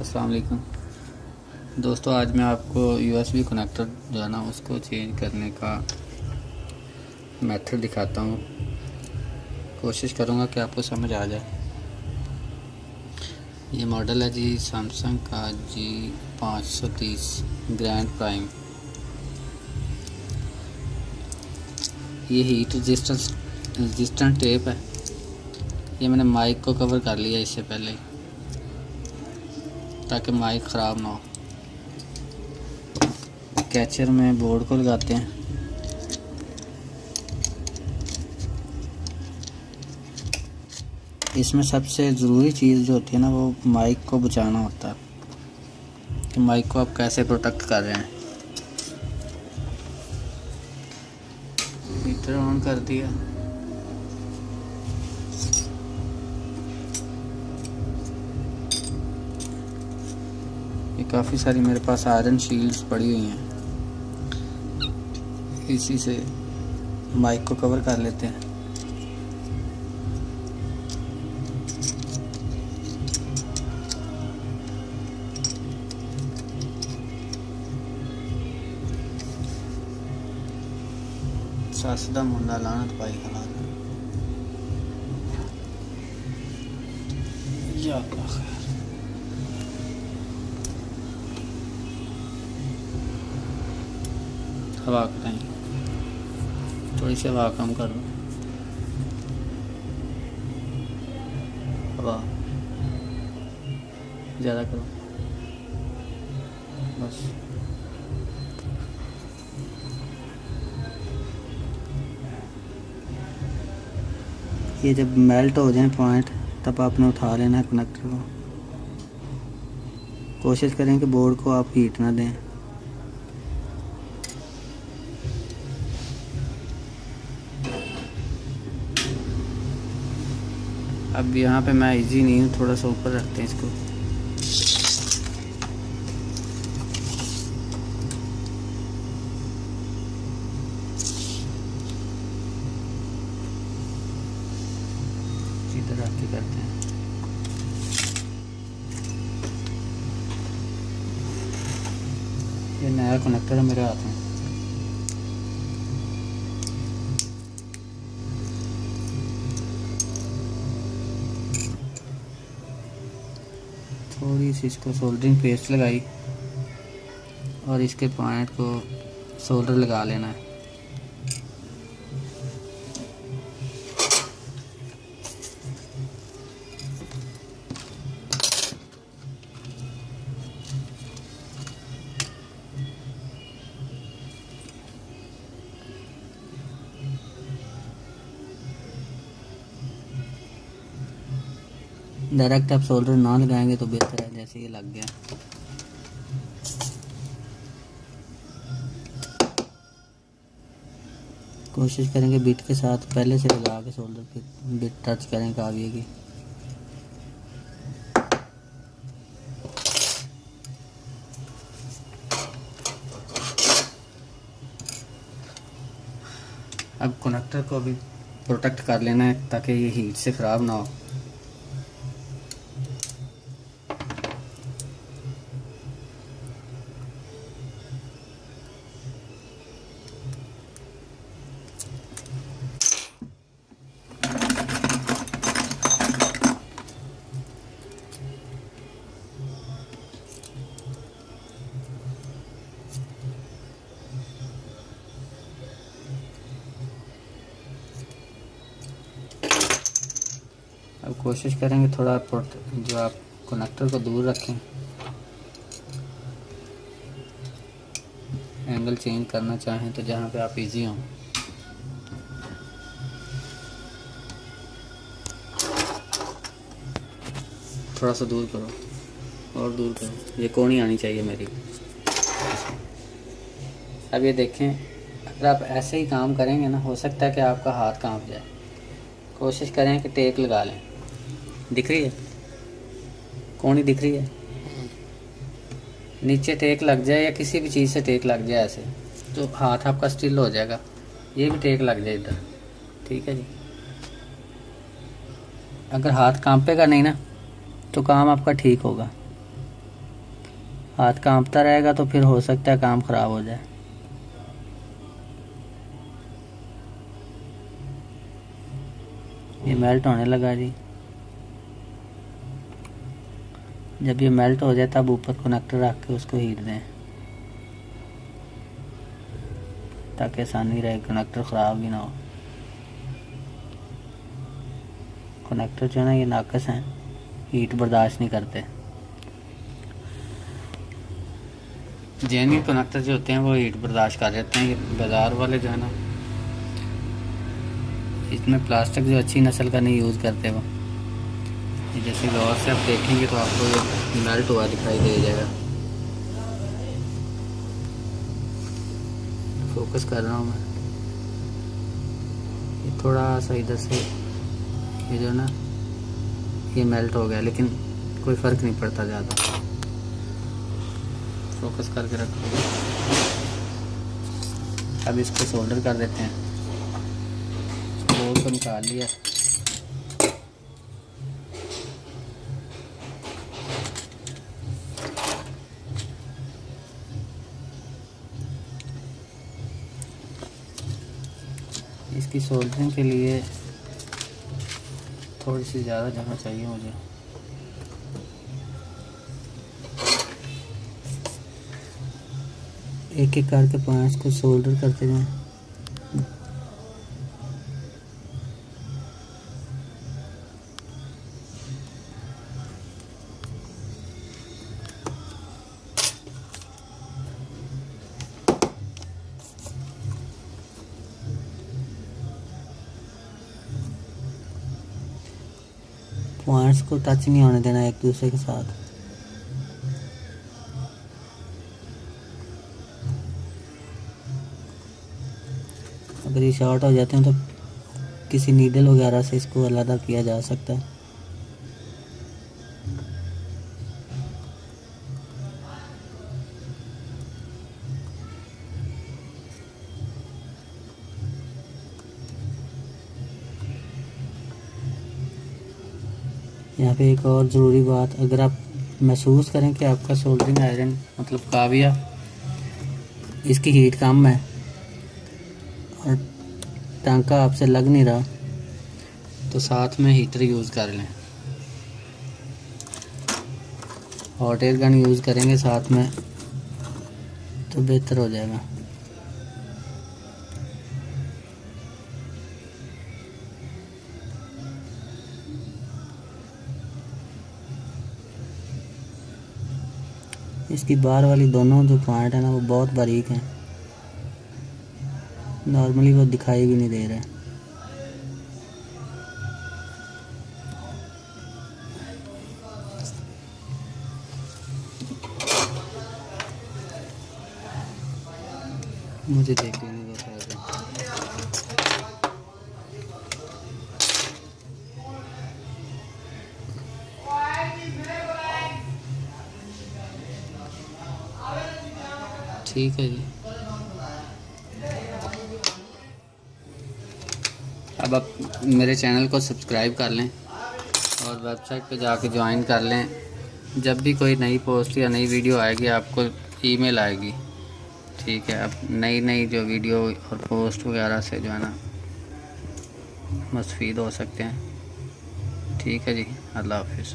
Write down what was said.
अस्सलाम वालेकुम दोस्तों, आज मैं आपको USB कनेक्टर जो है ना उसको चेंज करने का मेथड दिखाता हूँ। कोशिश करूँगा कि आपको समझ आ जाए। ये मॉडल है जी सैमसंग का G530 ग्रैंड प्राइम। ये हीट रेजिस्टेंट टेप है। ये मैंने माइक को कवर कर लिया इससे पहले ताकि माइक ख़राब ना हो। कैचर में बोर्ड को लगाते हैं। इसमें सबसे ज़रूरी चीज़ जो होती है ना वो माइक को बचाना होता है कि माइक को आप कैसे प्रोटेक्ट कर रहे हैं। हीटर ऑन कर दिया। ये काफ़ी सारी मेरे पास आयरन शील्ड्स पड़ी हुई हैं, इसी से माइक को कवर कर लेते हैं। सासदा मुंडा लानत पाई खला या अल्लाह खैर। हवा कटाएंगे, थोड़ी सी हवा कम कर दो। हवा ज़्यादा करो बस। ये जब मेल्ट हो जाए पॉइंट तब आपने उठा लेना है कनेक्टर को। कोशिश करें कि बोर्ड को आप हीट ना दें। अब यहाँ पे मैं इजी नहीं हूँ, थोड़ा सा ऊपर रखते हैं इसको। इधर रख के करते हैं। ये नया कनेक्टर है मेरे हाथ में। थोड़ी सी इसको सोल्डरिंग पेस्ट लगाई और इसके पॉइंट को सोल्डर लगा लेना है। डायरेक्ट आप सोल्डर ना लगाएंगे तो बेहतर है, जैसे ये लग गया। कोशिश करेंगे बिट के साथ पहले से लगा के सोल्डर पे बिट टच करें काविये की। अब कनेक्टर को भी प्रोटेक्ट कर लेना है ताकि ये हीट से ख़राब ना हो। अब कोशिश करेंगे थोड़ा जो आप कनेक्टर को दूर रखें। एंगल चेंज करना चाहें तो जहाँ पे आप इजी हों। थोड़ा सा दूर करो और दूर करो, ये कोनी आनी चाहिए मेरी। अब ये देखें, अगर आप ऐसे ही काम करेंगे ना हो सकता है कि आपका हाथ कांप जाए। कोशिश करें कि टेक लगा लें। दिख रही है कोनी? दिख रही है? नीचे टेक लग जाए या किसी भी चीज़ से टेक लग जाए ऐसे तो हाथ आपका स्टिल हो जाएगा। ये भी टेक लग जाए इधर, ठीक है जी। अगर हाथ कांपेगा नहीं ना तो काम आपका ठीक होगा। हाथ कांपता रहेगा तो फिर हो सकता है काम ख़राब हो जाए। ये मेल्ट होने लगा जी। जब ये मेल्ट हो जाए तब ऊपर कनेक्टर रख के उसको हीट दें, ताकि आसानी रहे, कनेक्टर ख़राब भी ना हो। कनेक्टर जो है ना ये नाकस हैं, हीट बर्दाश्त नहीं करते। जेएनयू कनेक्टर जो होते हैं वो हीट बर्दाश्त कर लेते हैं। ये बाज़ार वाले जो है ना, इसमें प्लास्टिक जो अच्छी नस्ल का नहीं यूज़ करते वो। जैसे गौर से आप देखेंगे तो आपको ये मेल्ट हुआ दिखाई दे जाएगा। फोकस कर रहा हूँ मैं। ये थोड़ा सा इधर से ये जो ना ये मेल्ट हो गया, लेकिन कोई फ़र्क नहीं पड़ता ज़्यादा। फोकस करके रखो। अब इसको सोल्डर कर देते हैं। बोर्ड को निकाल लिया। इसकी सोल्डरिंग के लिए थोड़ी सी ज़्यादा जगह चाहिए मुझे। एक एक करके पॉइंट्स को सोल्डर करते जाएं। पॉइंट्स को टच नहीं होने देना एक दूसरे के साथ। अगर ये शॉर्ट हो जाते हैं तो किसी नीडल वगैरह से इसको अलग किया जा सकता है। यहाँ पे एक और ज़रूरी बात, अगर आप महसूस करें कि आपका सोल्डरिंग आयरन मतलब काविया इसकी हीट कम है और टांका आपसे लग नहीं रहा, तो साथ में हीटर यूज़ कर लें। हॉट एयर गन यूज़ करेंगे साथ में तो बेहतर हो जाएगा। इसकी बाहर वाली दोनों जो पॉइंट है ना वो बहुत बारीक हैं, नॉर्मली वो दिखाई भी नहीं दे रहे। मुझे देख लेने दो शायद। ठीक है जी। अब आप मेरे चैनल को सब्सक्राइब कर लें और वेबसाइट पे जाके ज्वाइन कर लें। जब भी कोई नई पोस्ट या नई वीडियो आएगी आपको ईमेल आएगी। ठीक है, अब नई जो वीडियो और पोस्ट वगैरह से जो है ना मुस्तफ़ीद हो सकते हैं। ठीक है जी, अल्लाह हाफिज़।